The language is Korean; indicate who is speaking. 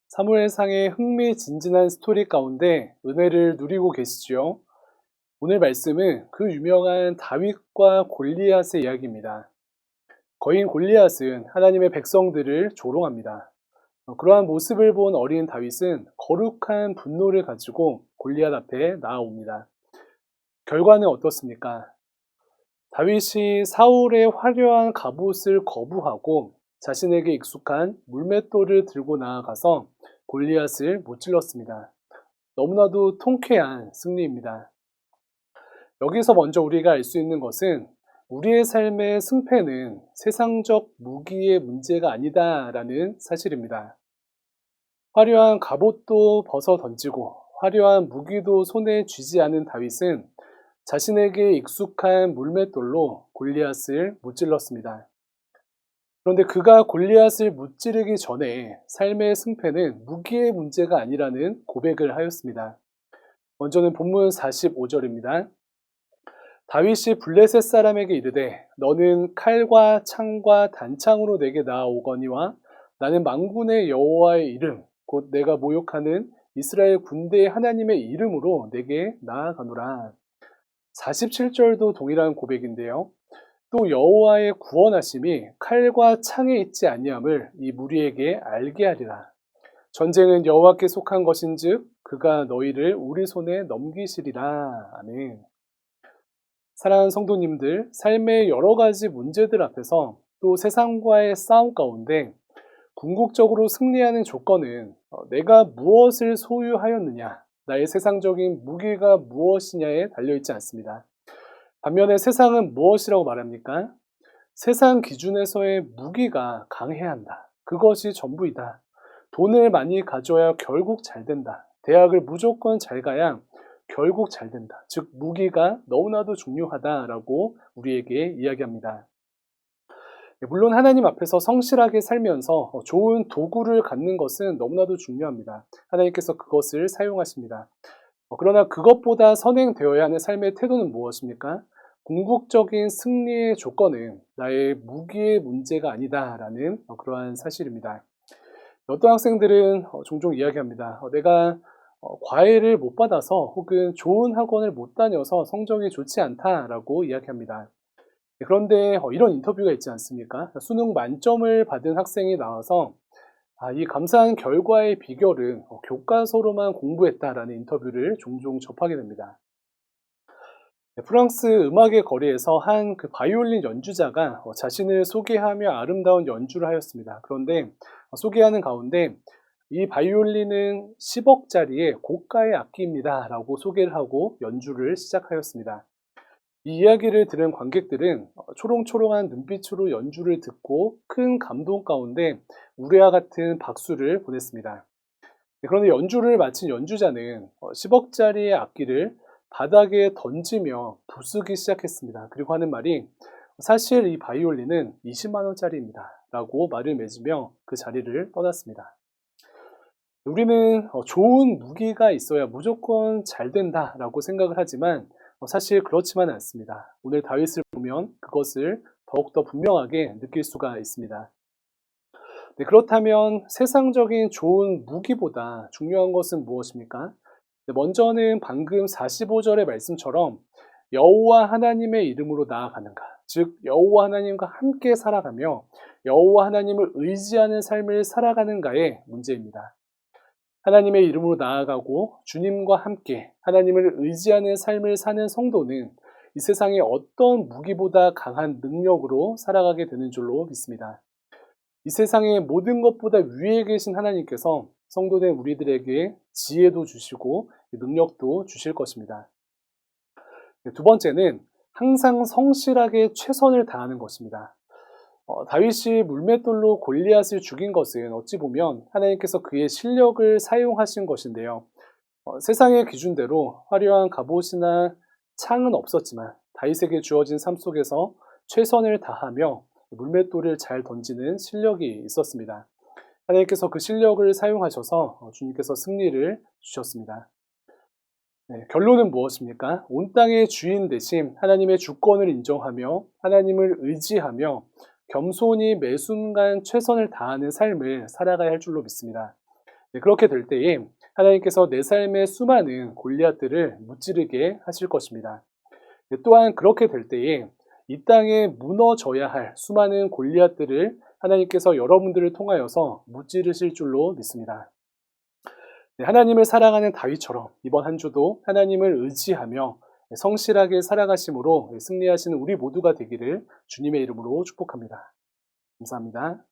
Speaker 1: 사무엘상의 흥미진진한 스토리 가운데 은혜를 누리고 계시지요? 오늘 말씀은 그 유명한 다윗과 골리앗의 이야기입니다. 거인 골리앗은 하나님의 백성들을 조롱합니다. 그러한 모습을 본 어린 다윗은 거룩한 분노를 가지고 골리앗 앞에 나아옵니다. 결과는 어떻습니까? 다윗이 사울의 화려한 갑옷을 거부하고 자신에게 익숙한 물맷돌을 들고 나아가서 골리앗을 무찔렀습니다. 너무나도 통쾌한 승리입니다. 여기서 먼저 우리가 알 수 있는 것은 우리의 삶의 승패는 세상적 무기의 문제가 아니다라는 사실입니다. 화려한 갑옷도 벗어 던지고 화려한 무기도 손에 쥐지 않은 다윗은 자신에게 익숙한 물맷돌로 골리앗을 무찔렀습니다. 그런데 그가 골리앗을 무찌르기 전에 삶의 승패는 무기의 문제가 아니라는 고백을 하였습니다. 먼저는 본문 45절입니다. 다윗이 블레셋 사람에게 이르되 너는 칼과 창과 단창으로 내게 나아오거니와 나는 만군의 여호와의 이름 곧 내가 모욕하는 이스라엘 군대의 하나님의 이름으로 내게 나아가노라. 47절도 동일한 고백인데요. 또 여호와의 구원하심이 칼과 창에 있지 아니함을 이 무리에게 알게 하리라. 전쟁은 여호와께 속한 것인즉 그가 너희를 우리 손에 넘기시리라. 아멘. 사랑하는 성도님들, 삶의 여러 가지 문제들 앞에서 또 세상과의 싸움 가운데 궁극적으로 승리하는 조건은 내가 무엇을 소유하였느냐, 나의 세상적인 무기가 무엇이냐에 달려있지 않습니다. 반면에 세상은 무엇이라고 말합니까? 세상 기준에서의 무기가 강해야 한다. 그것이 전부이다. 돈을 많이 가져야 결국 잘 된다. 대학을 무조건 잘 가야 결국 잘 된다. 즉 무기가 너무나도 중요하다라고 우리에게 이야기합니다. 물론 하나님 앞에서 성실하게 살면서 좋은 도구를 갖는 것은 너무나도 중요합니다. 하나님께서 그것을 사용하십니다. 그러나 그것보다 선행되어야 하는 삶의 태도는 무엇입니까? 궁극적인 승리의 조건은 나의 무기의 문제가 아니다라는 그러한 사실입니다. 어떤 학생들은 종종 이야기합니다. 내가 과외를 못 받아서 혹은 좋은 학원을 못 다녀서 성적이 좋지 않다라고 이야기합니다. 그런데 이런 인터뷰가 있지 않습니까? 수능 만점을 받은 학생이 나와서 이 감사한 결과의 비결은 교과서로만 공부했다라는 인터뷰를 종종 접하게 됩니다. 프랑스 음악의 거리에서 한 그 바이올린 연주자가 자신을 소개하며 아름다운 연주를 하였습니다. 그런데 소개하는 가운데 이 바이올린은 10억짜리의 고가의 악기입니다 라고 소개를 하고 연주를 시작하였습니다. 이 이야기를 들은 관객들은 초롱초롱한 눈빛으로 연주를 듣고 큰 감동 가운데 우레와 같은 박수를 보냈습니다. 그런데 연주를 마친 연주자는 10억짜리의 악기를 바닥에 던지며 부수기 시작했습니다. 그리고 하는 말이 사실 이 바이올린은 20만 원짜리입니다 라고 말을 맺으며 그 자리를 떠났습니다. 우리는 좋은 무기가 있어야 무조건 잘 된다라고 생각을 하지만 사실 그렇지만은 않습니다. 오늘 다윗을 보면 그것을 더욱더 분명하게 느낄 수가 있습니다. 네, 그렇다면 세상적인 좋은 무기보다 중요한 것은 무엇입니까? 네, 먼저는 방금 45절의 말씀처럼 여호와 하나님의 이름으로 나아가는가, 즉 여호와 하나님과 함께 살아가며 여호와 하나님을 의지하는 삶을 살아가는가의 문제입니다. 하나님의 이름으로 나아가고 주님과 함께 하나님을 의지하는 삶을 사는 성도는 이 세상의 어떤 무기보다 강한 능력으로 살아가게 되는 줄로 믿습니다. 이 세상의 모든 것보다 위에 계신 하나님께서 성도된 우리들에게 지혜도 주시고 능력도 주실 것입니다. 두 번째는 항상 성실하게 최선을 다하는 것입니다. 다윗이 물맷돌로 골리앗을 죽인 것은 어찌 보면 하나님께서 그의 실력을 사용하신 것인데요. 세상의 기준대로 화려한 갑옷이나 창은 없었지만 다윗에게 주어진 삶 속에서 최선을 다하며 물맷돌을 잘 던지는 실력이 있었습니다. 하나님께서 그 실력을 사용하셔서 주님께서 승리를 주셨습니다. 네, 결론은 무엇입니까? 온 땅의 주인 대신 하나님의 주권을 인정하며 하나님을 의지하며 겸손히 매 순간 최선을 다하는 삶을 살아가야 할 줄로 믿습니다. 네, 그렇게 될 때에 하나님께서 내 삶의 수많은 골리앗들을 무찌르게 하실 것입니다. 네, 또한 그렇게 될 때에 이 땅에 무너져야 할 수많은 골리앗들을 하나님께서 여러분들을 통하여서 무찌르실 줄로 믿습니다. 네, 하나님을 사랑하는 다윗처럼 이번 한 주도 하나님을 의지하며 성실하게 살아가심으로 승리하시는 우리 모두가 되기를 주님의 이름으로 축복합니다. 감사합니다.